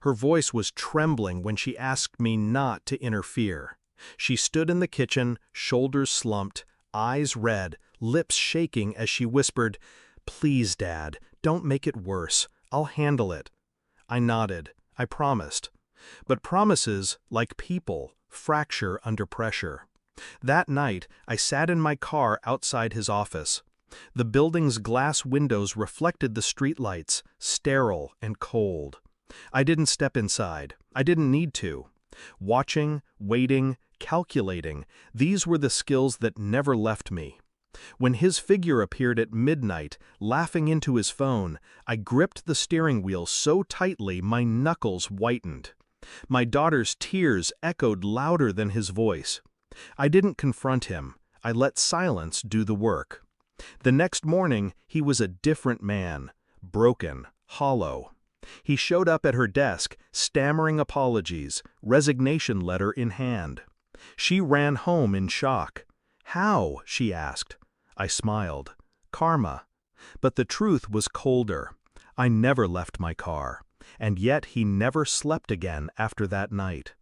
Her voice was trembling when she asked me not to interfere. She stood in the kitchen, shoulders slumped, eyes red, lips shaking as she whispered, "Please, Dad, don't make it worse. I'll handle it." I nodded. I promised. But promises, like people, fracture under pressure. That night, I sat in my car outside his office. The building's glass windows reflected the streetlights, sterile and cold. I didn't step inside. I didn't need to. Watching, waiting, calculating, these were the skills that never left me. When his figure appeared at midnight, laughing into his phone, I gripped the steering wheel so tightly my knuckles whitened. My daughter's tears echoed louder than his voice. I didn't confront him. I let silence do the work. The next morning, he was a different man, broken, hollow. He showed up at her desk, stammering apologies, resignation letter in hand. She ran home in shock. "How?" she asked. I smiled. "Karma." But the truth was colder. I never left my car, and yet he never slept again after that night.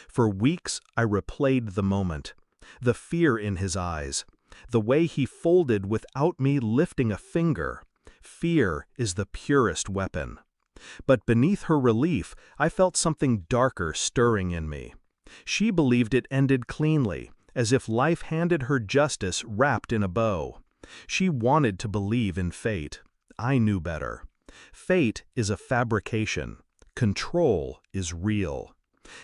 For weeks I replayed the moment. The fear in his eyes. The way he folded without me lifting a finger. Fear is the purest weapon. But beneath her relief, I felt something darker stirring in me. She believed it ended cleanly, as if life handed her justice wrapped in a bow. She wanted to believe in fate. I knew better. Fate is a fabrication. Control is real.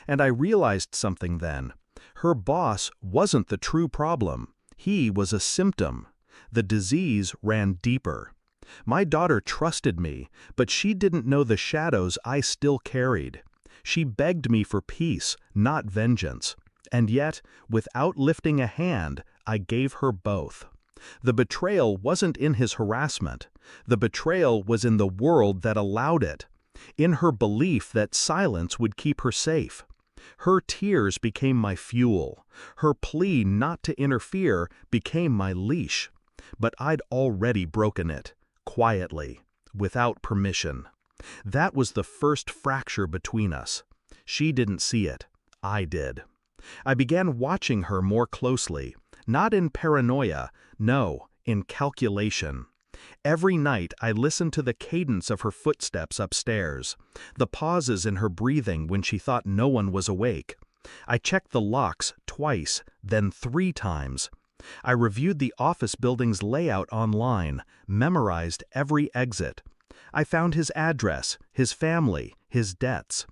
And I realized something then. Her boss wasn't the true problem. He was a symptom. The disease ran deeper. My daughter trusted me, but she didn't know the shadows I still carried. She begged me for peace, not vengeance. And yet, without lifting a hand, I gave her both. The betrayal wasn't in his harassment. The betrayal was in the world that allowed it. In her belief that silence would keep her safe. Her tears became my fuel. Her plea not to interfere became my leash. But I'd already broken it. Quietly, without permission. That was the first fracture between us. She didn't see it. I did. I began watching her more closely, not in paranoia, no, in calculation. Every night I listened to the cadence of her footsteps upstairs, the pauses in her breathing when she thought no one was awake. I checked the locks twice, then 3 times. I reviewed the office building's layout online, memorized every exit. I found his address, his family, his debts.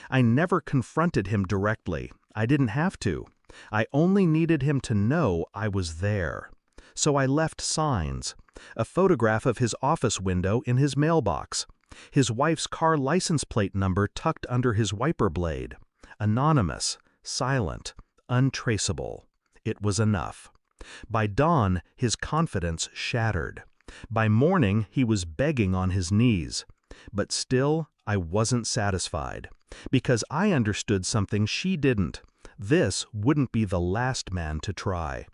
I never confronted him directly. I didn't have to. I only needed him to know I was there. So I left signs. A photograph of his office window in his mailbox. His wife's car license plate number tucked under his wiper blade. Anonymous, silent, untraceable. It was enough. By dawn, his confidence shattered. By morning, he was begging on his knees. But still, I wasn't satisfied. Because I understood something she didn't. This wouldn't be the last man to try.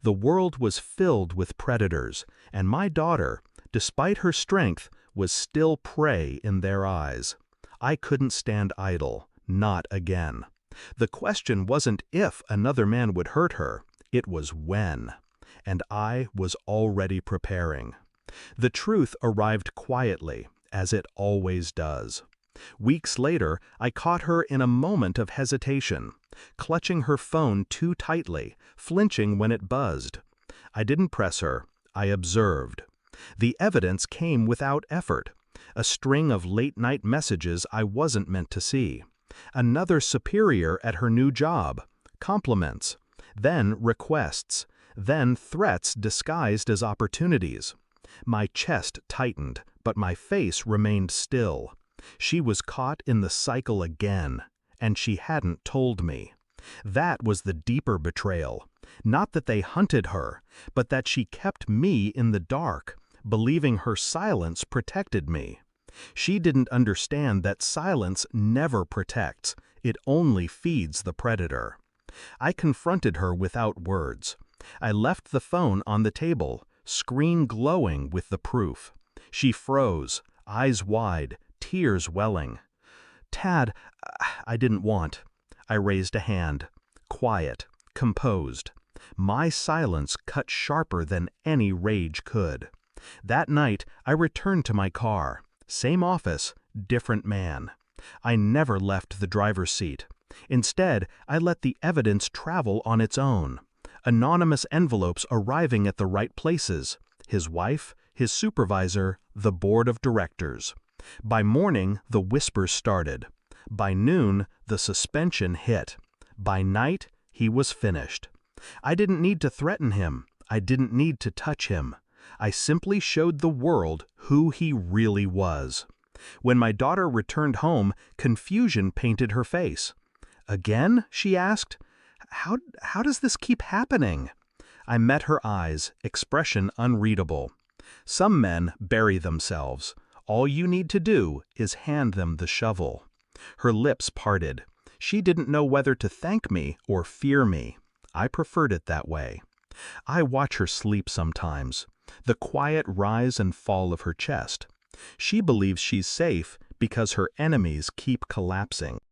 The world was filled with predators, and my daughter, despite her strength, was still prey in their eyes. I couldn't stand idle, not again. The question wasn't if another man would hurt her, it was when. And I was already preparing. The truth arrived quietly, as it always does. Weeks later, I caught her in a moment of hesitation, clutching her phone too tightly, flinching when it buzzed. I didn't press her, I observed. The evidence came without effort. A string of late-night messages I wasn't meant to see. Another superior at her new job. Compliments. Then requests. Then threats disguised as opportunities. My chest tightened, but my face remained still. She was caught in the cycle again, and she hadn't told me. That was the deeper betrayal. Not that they hunted her, but that she kept me in the dark, believing her silence protected me. She didn't understand that silence never protects, it only feeds the predator. I confronted her without words. I left the phone on the table, screen glowing with the proof. She froze, eyes wide, tears welling. Tad, I didn't want. I raised a hand. Quiet, composed. My silence cut sharper than any rage could. That night, I returned to my car. Same office, different man. I never left the driver's seat. Instead, I let the evidence travel on its own. Anonymous envelopes arriving at the right places. His wife, his supervisor, the board of directors. By morning, the whispers started. By noon, the suspension hit. By night, he was finished. I didn't need to threaten him. I didn't need to touch him. I simply showed the world who he really was. When my daughter returned home, confusion painted her face. Again? She asked. How does this keep happening? I met her eyes, expression unreadable. Some men bury themselves. All you need to do is hand them the shovel. Her lips parted. She didn't know whether to thank me or fear me. I preferred it that way. I watch her sleep sometimes, the quiet rise and fall of her chest. She believes she's safe because her enemies keep collapsing.